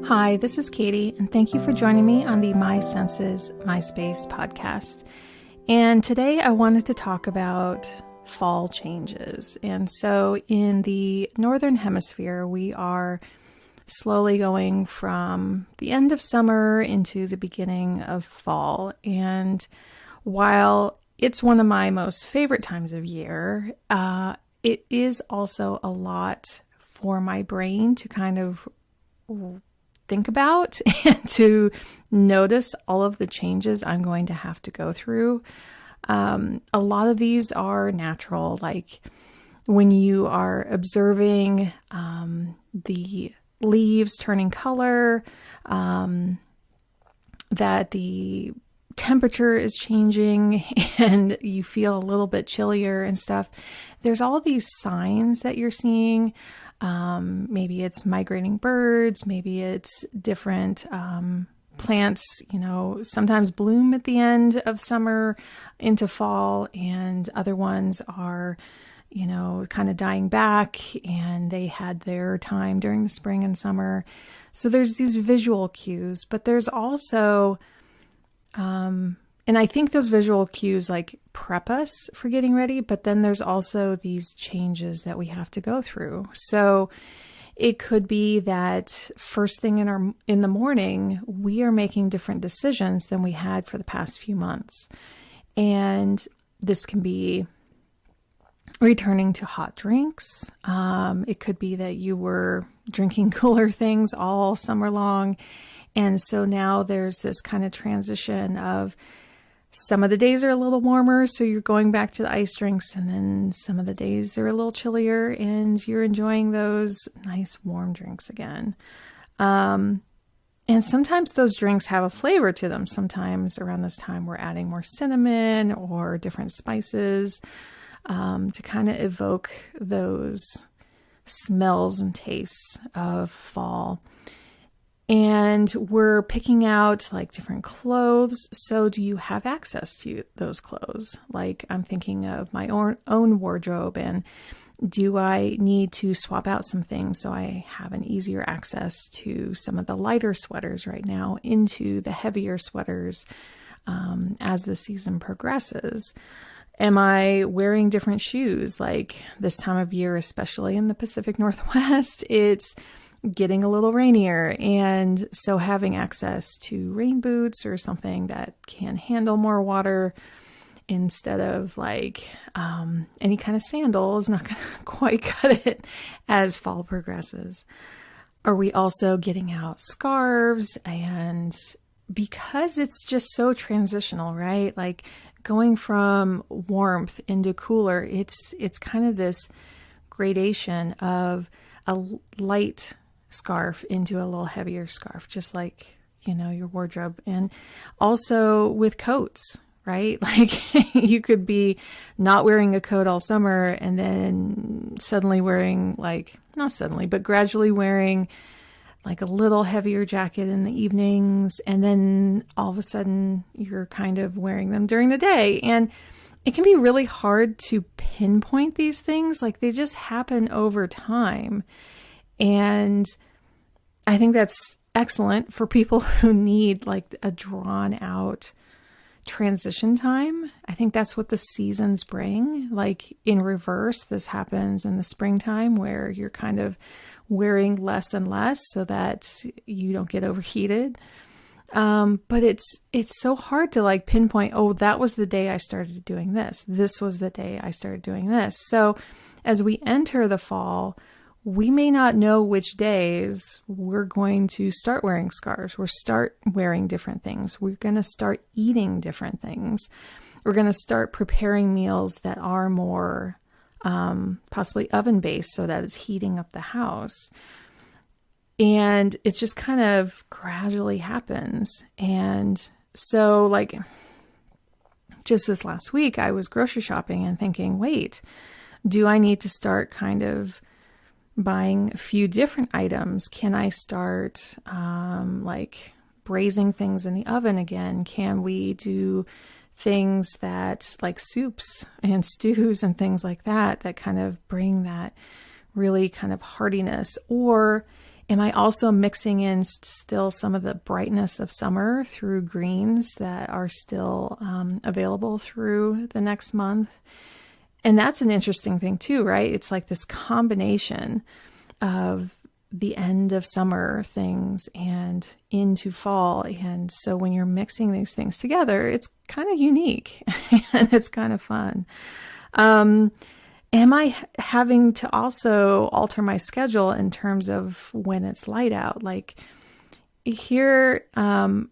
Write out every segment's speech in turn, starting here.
Hi, this is Katie, and thank you for joining me on the My Senses, My Space podcast. And today I wanted to talk about fall changes. And so in the Northern Hemisphere, we are slowly going from the end of summer into the beginning of fall. And while it's one of my most favorite times of year, it is also a lot for my brain to kind of think about and to notice all of the changes I'm going to have to go through. A lot of these are natural, like when you are observing the leaves turning color, that the temperature is changing and you feel a little bit chillier and stuff. There's all these signs that you're seeing. Maybe it's migrating birds, maybe it's different plants, sometimes bloom at the end of summer into fall, and other ones are, kind of dying back and they had their time during the spring and summer. So there's these visual cues, but there's also, and I think those visual cues like prep us for getting ready, but then there's also these changes that we have to go through. So it could be that first thing in the morning, we are making different decisions than we had for the past few months. And this can be returning to hot drinks. It could be that you were drinking cooler things all summer long. And so now there's this kind of transition of some of the days are a little warmer, so you're going back to the ice drinks, and then some of the days are a little chillier and you're enjoying those nice warm drinks again. And sometimes those drinks have a flavor to them. Sometimes around this time we're adding more cinnamon or different spices to kind of evoke those smells and tastes of fall. And we're picking out like different clothes. So do you have access to those clothes? Like I'm thinking of my own wardrobe, and do I need to swap out some things so I have an easier access to some of the lighter sweaters right now into the heavier sweaters as the season progresses? Am I wearing different shoes? Like this time of year, especially in the Pacific Northwest, it's getting a little rainier, and so having access to rain boots or something that can handle more water instead of like any kind of sandal is not going to quite cut it as fall progresses. Are we also getting out scarves? And because it's just so transitional, right? Like going from warmth into cooler, it's kind of this gradation of a light scarf into a little heavier scarf, just like, your wardrobe. And also with coats, right? Like you could be not wearing a coat all summer and then suddenly wearing not suddenly, but gradually wearing like a little heavier jacket in the evenings. And then all of a sudden you're kind of wearing them during the day. And it can be really hard to pinpoint these things. Like they just happen over time. And I think that's excellent for people who need like a drawn out transition time. I think that's what the seasons bring. Like in reverse, this happens in the springtime where you're kind of wearing less and less so that you don't get overheated. But it's so hard to like pinpoint, oh, that was the day I started doing this. This was the day I started doing this. So as we enter the fall, we may not know which days we're going to start wearing scarves. We'll start wearing different things. We're going to start eating different things. We're going to start preparing meals that are more possibly oven-based so that it's heating up the house. And it just kind of gradually happens. And so like just this last week, I was grocery shopping and thinking, wait, do I need to start kind of buying a few different items? Can I start like braising things in the oven again? Can we do things that like soups and stews and things like that kind of bring that really kind of heartiness? Or Am I also mixing in still some of the brightness of summer through greens that are still available through the next month? And that's an interesting thing too, right? It's like this combination of the end of summer things and into fall. And so when you're mixing these things together, it's kind of unique and it's kind of fun. Am I having to also alter my schedule in terms of when it's light out? Like here,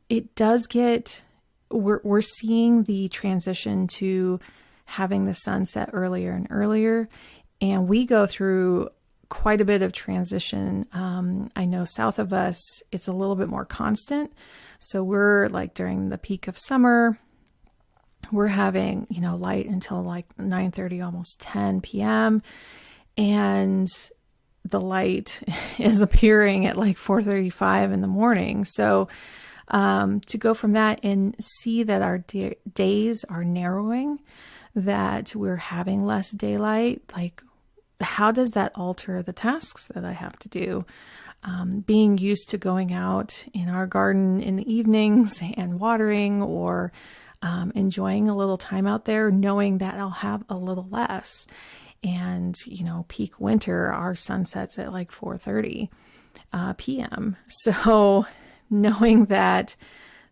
it does get, we're seeing the transition to having the sun set earlier and earlier. And we go through quite a bit of transition. I know south of us, it's a little bit more constant. So we're like during the peak of summer, we're having, light until like 9:30, almost 10 p.m. And the light is appearing at like 4:35 in the morning. So to go from that and see that our days are narrowing, that we're having less daylight, like how does that alter the tasks that I have to do? Being used to going out in our garden in the evenings and watering or enjoying a little time out there, knowing that I'll have a little less. And, peak winter, our sun sets at like 4:30 p.m. So knowing that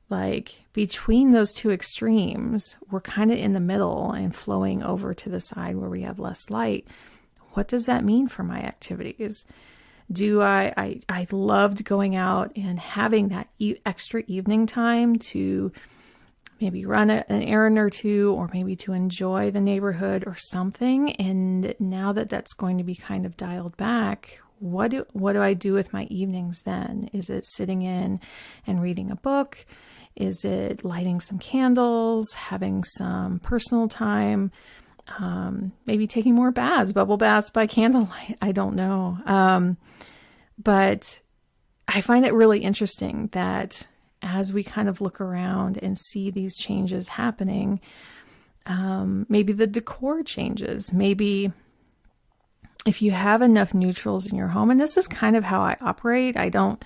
like between those two extremes, we're kind of in the middle and flowing over to the side where we have less light. What does that mean for my activities? I loved going out and having that extra evening time to maybe run an errand or two, or maybe to enjoy the neighborhood or something. And now that that's going to be kind of dialed back, what do I do with my evenings then? Is it sitting in and reading a book? Is it lighting some candles, having some personal time? Maybe taking more baths, bubble baths by candlelight. I don't know. But I find it really interesting that as we kind of look around and see these changes happening, maybe the decor changes, maybe if you have enough neutrals in your home, and this is kind of how I operate. I don't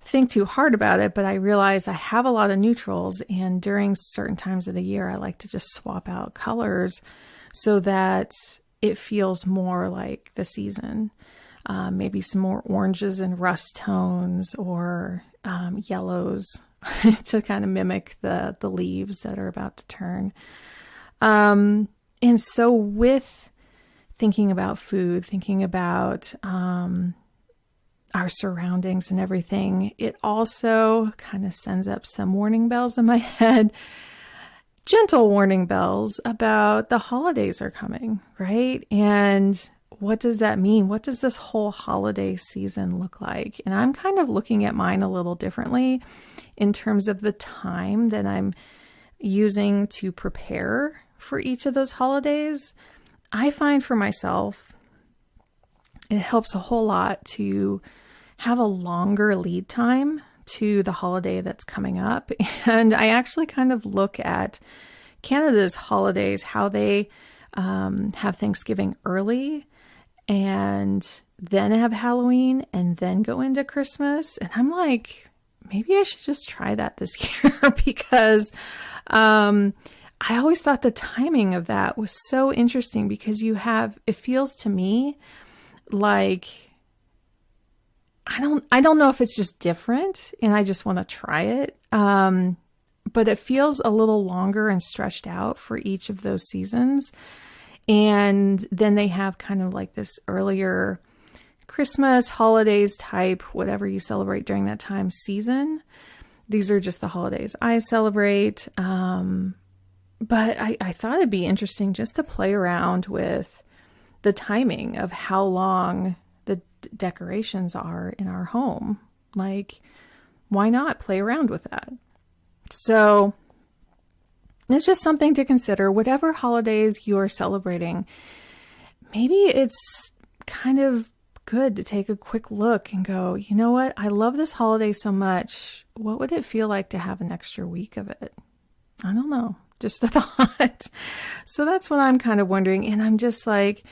think too hard about it, but I realize I have a lot of neutrals, and during certain times of the year, I like to just swap out colors so that it feels more like the season. Maybe some more oranges and rust tones, or yellows to kind of mimic the leaves that are about to turn. And so with thinking about food, thinking about our surroundings and everything, it also kind of sends up some warning bells in my head. Gentle warning bells about the holidays are coming, right? And what does that mean? What does this whole holiday season look like? And I'm kind of looking at mine a little differently in terms of the time that I'm using to prepare for each of those holidays. I find for myself, it helps a whole lot to have a longer lead time to the holiday that's coming up. And I actually kind of look at Canada's holidays, how they have Thanksgiving early and then have Halloween and then go into Christmas. And I'm like, maybe I should just try that this year because I always thought the timing of that was so interesting because it feels to me like, I don't know if it's just different and I just want to try it. But it feels a little longer and stretched out for each of those seasons. And then they have kind of like this earlier Christmas, holidays type, whatever you celebrate during that time season. These are just the holidays I celebrate. But I thought it'd be interesting just to play around with the timing of how long the decorations are in our home. Like, why not play around with that? So it's just something to consider. Whatever holidays you are celebrating, maybe it's kind of good to take a quick look and go, you know what? I love this holiday so much. What would it feel like to have an extra week of it? I don't know. Just a thought. So that's what I'm kind of wondering. And I'm just like,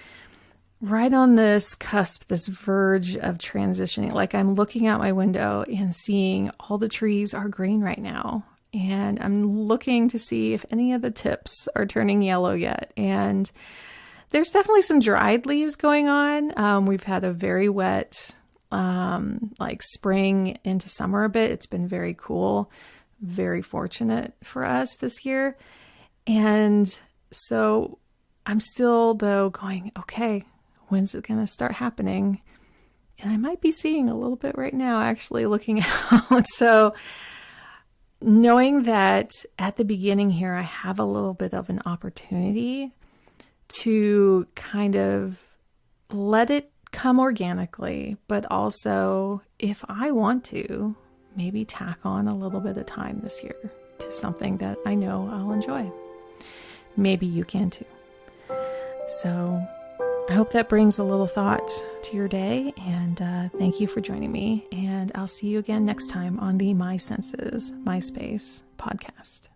right on this cusp, this verge of transitioning. Like I'm looking out my window and seeing all the trees are green right now. And I'm looking to see if any of the tips are turning yellow yet. And there's definitely some dried leaves going on. We've had a very wet, like spring into summer a bit. It's been very cool, very fortunate for us this year. And so I'm still though going, okay, when's it going to start happening? And I might be seeing a little bit right now, actually looking out. So knowing that at the beginning here, I have a little bit of an opportunity to kind of let it come organically, but also if I want to, maybe tack on a little bit of time this year to something that I know I'll enjoy. Maybe you can too. So I hope that brings a little thought to your day, and thank you for joining me, and I'll see you again next time on the My Senses, My Space podcast.